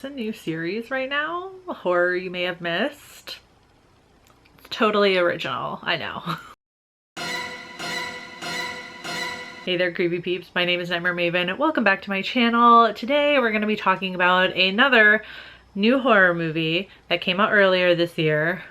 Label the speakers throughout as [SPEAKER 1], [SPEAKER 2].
[SPEAKER 1] It's a new series right now, a horror you may have missed. It's totally original, I know. Hey there, creepy peeps. My name is Nightmare Maven. Welcome back to my channel. Today we're going to be talking about another new horror movie that came out earlier this year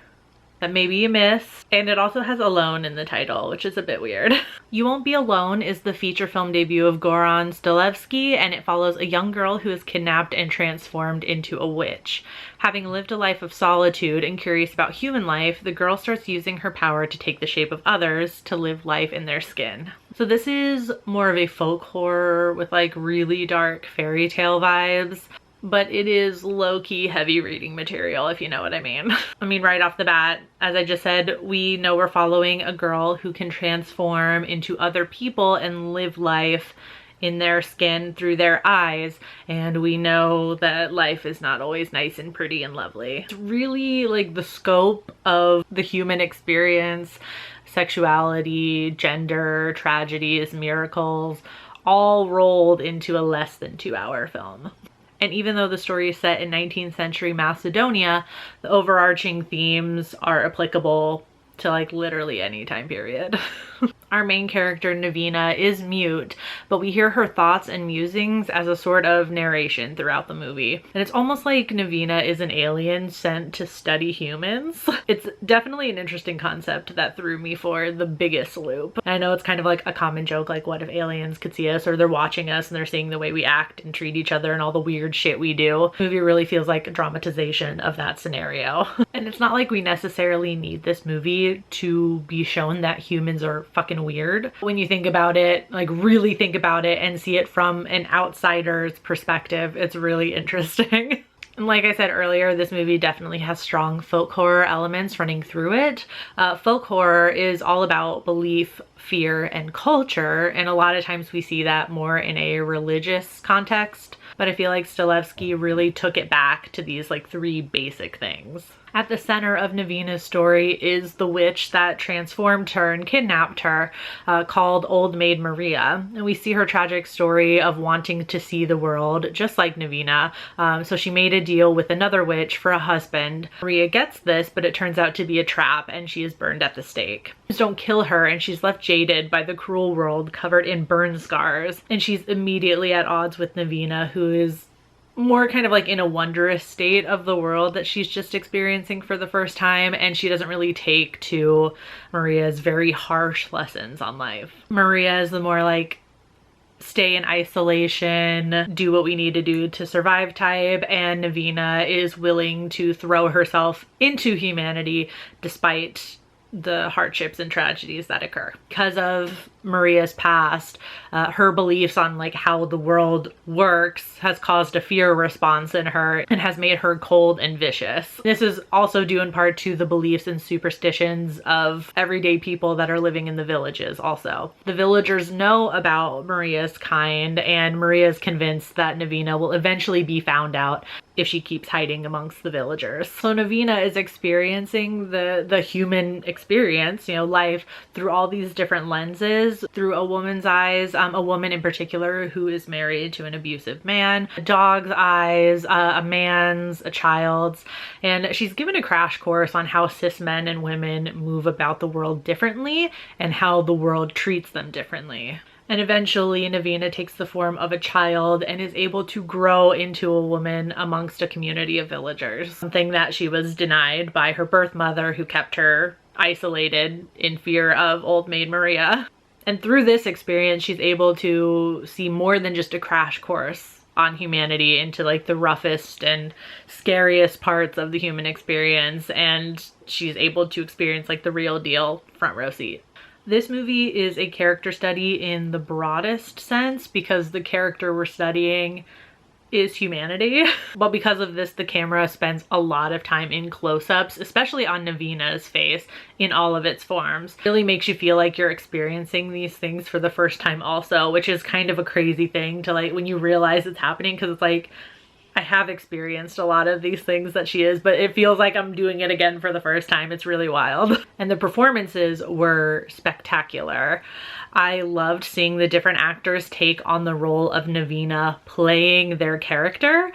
[SPEAKER 1] that maybe you missed, and it also has Alone in the title, which is a bit weird. You Won't Be Alone is the feature film debut of Goran Stolevski, and it follows a young girl who is kidnapped and transformed into a witch. Having lived a life of solitude and curious about human life, the girl starts using her power to take the shape of others to live life in their skin. So this is more of a folk horror with like really dark fairy tale vibes, but it is low-key heavy reading material, if you know what I mean. I mean, right off the bat, as I just said, we know we're following a girl who can transform into other people and live life in their skin through their eyes, and we know that life is not always nice and pretty and lovely. It's really like the scope of the human experience, sexuality, gender, tragedies, miracles, all rolled into a less than 2-hour film. And even though the story is set in 19th century Macedonia, the overarching themes are applicable to like literally any time period. Our main character, Navina, is mute, but we hear her thoughts and musings as a sort of narration throughout the movie. And it's almost like Navina is an alien sent to study humans. It's definitely an interesting concept that threw me for the biggest loop. I know it's kind of like a common joke, like what if aliens could see us, or they're watching us and they're seeing the way we act and treat each other and all the weird shit we do. The movie really feels like a dramatization of that scenario. And it's not like we necessarily need this movie to be shown that humans are fucking weird. When you think about it, like really think about it and see it from an outsider's perspective, it's really interesting. And like I said earlier, this movie definitely has strong folk horror elements running through it. Folk horror is all about belief, fear, and culture, and a lot of times we see that more in a religious context, but I feel like Stolevski really took it back to these like 3 basic things. At the center of Navina's story is the witch that transformed her and kidnapped her, called Old Maid Maria. And we see her tragic story of wanting to see the world just like Navina. So she made a deal with another witch for a husband. Maria gets this, but it turns out to be a trap and she is burned at the stake. Don't kill her, and she's left jaded by the cruel world, covered in burn scars. And she's immediately at odds with Navina, who is more kind of like in a wondrous state of the world that she's just experiencing for the first time, and she doesn't really take to Maria's very harsh lessons on life. Maria is the more like stay in isolation, do what we need to do to survive type, and Navina is willing to throw herself into humanity despite the hardships and tragedies that occur. Because of Maria's past, her beliefs on like how the world works has caused a fear response in her and has made her cold and vicious. This is also due in part to the beliefs and superstitions of everyday people that are living in the villages also. The villagers know about Maria's kind, and Maria is convinced that Navina will eventually be found out if she keeps hiding amongst the villagers. So Navina is experiencing the human experience, you know, life through all these different lenses, through a woman's eyes, a woman in particular who is married to an abusive man, a dog's eyes, a man's, a child's, and she's given a crash course on how cis men and women move about the world differently and how the world treats them differently. And eventually Navina takes the form of a child and is able to grow into a woman amongst a community of villagers, something that she was denied by her birth mother, who kept her isolated in fear of Old Maid Maria. And through this experience, she's able to see more than just a crash course on humanity into like the roughest and scariest parts of the human experience, and she's able to experience like the real deal front row seat. This movie is a character study in the broadest sense because the character we're studying is humanity. But because of this, the camera spends a lot of time in close-ups, especially on Navina's face in all of its forms. It really makes you feel like you're experiencing these things for the first time also, which is kind of a crazy thing to like when you realize it's happening, because it's like, I have experienced a lot of these things that she is, but it feels like I'm doing it again for the first time. It's really wild. And the performances were spectacular. I loved seeing the different actors take on the role of Navina playing their character.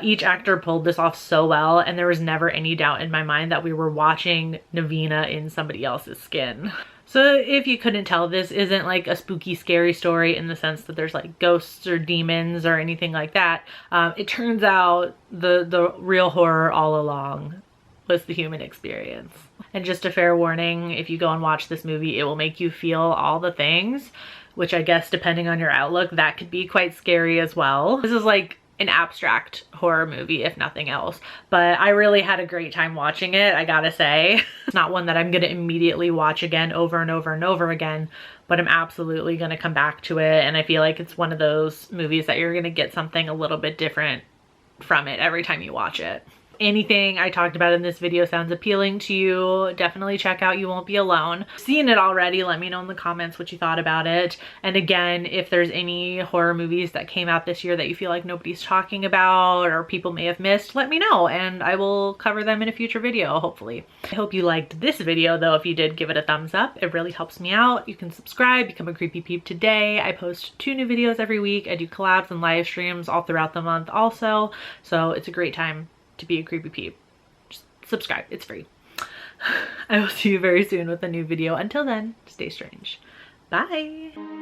[SPEAKER 1] Each actor pulled this off so well, and there was never any doubt in my mind that we were watching Navina in somebody else's skin. So if you couldn't tell, this isn't like a spooky, scary story in the sense that there's like ghosts or demons or anything like that. It turns out the real horror all along was the human experience. And just a fair warning, if you go and watch this movie, it will make you feel all the things, which I guess depending on your outlook, that could be quite scary as well. This is like an abstract horror movie, if nothing else, but I really had a great time watching it, I gotta say. It's not one that I'm gonna immediately watch again over and over and over again, but I'm absolutely gonna come back to it, and I feel like it's one of those movies that you're gonna get something a little bit different from it every time you watch it. Anything I talked about in this video sounds appealing to you, definitely check out You Won't Be Alone. Seen it already, let me know in the comments what you thought about it. And again, if there's any horror movies that came out this year that you feel like nobody's talking about or people may have missed, let me know and I will cover them in a future video, hopefully. I hope you liked this video though. If you did, give it a thumbs up. It really helps me out. You can subscribe, become a Creepy Peep today. I post 2 new videos every week. I do collabs and live streams all throughout the month also. So it's a great time to be a Creepy Peep. Just subscribe, it's free. I will see you very soon with a new video. Until then, stay strange. Bye.